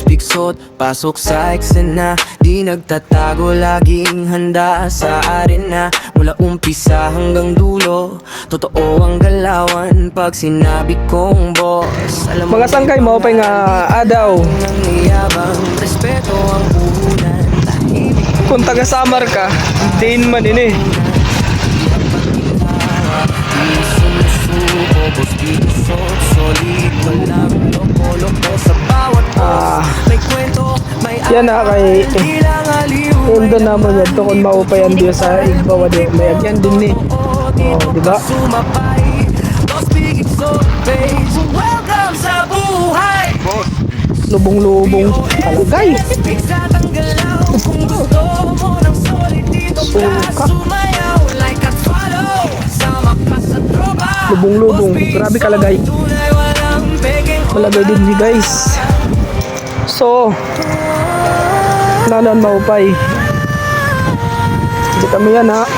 Piksot, pasok sa eksena, di nagtatago, laging handa sa arena. Mula umpisa hanggang dulo, totoo ang galawan pag sinabi kong boss. Alam Mga sangkay mo pa nga adaw. nangyayabang, respeto ang puhunan. Kung taga-Samar ka, din man ini. Boss Piksot, solid, walang loko-loko sa bawat boss. May kwento, may Yan na kay Undo na mo yan to kung maupayan diyo sa igbawa diyo. May agyan din ni. Diba? Boss Piksot, face, welcome sa buhay. Lubong-lubong talagay. Kung gusto mo ng solid dito ka, sumayaw like at follow. Sama ka sa tropa. Lubong-lubong. Grabe kalagay. Malagay din ni guys. So, nanan maupay. Hindi kami yan ha.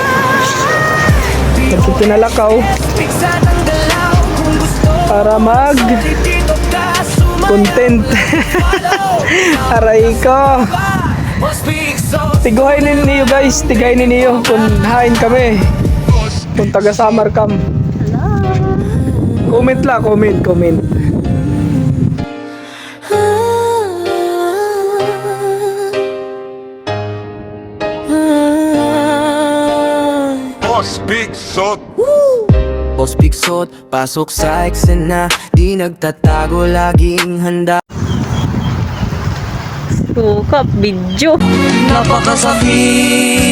Nagkikinalakaw para mag content. Aray ko. Tiguhainin niyo guys. Tigainin niyo kung hain kami. Kung taga-Samar kam. Comment lang, comment. Boss Piksot, pasok sa eksena, di nagtatago, laging handa. Sukap, video. Napakasakit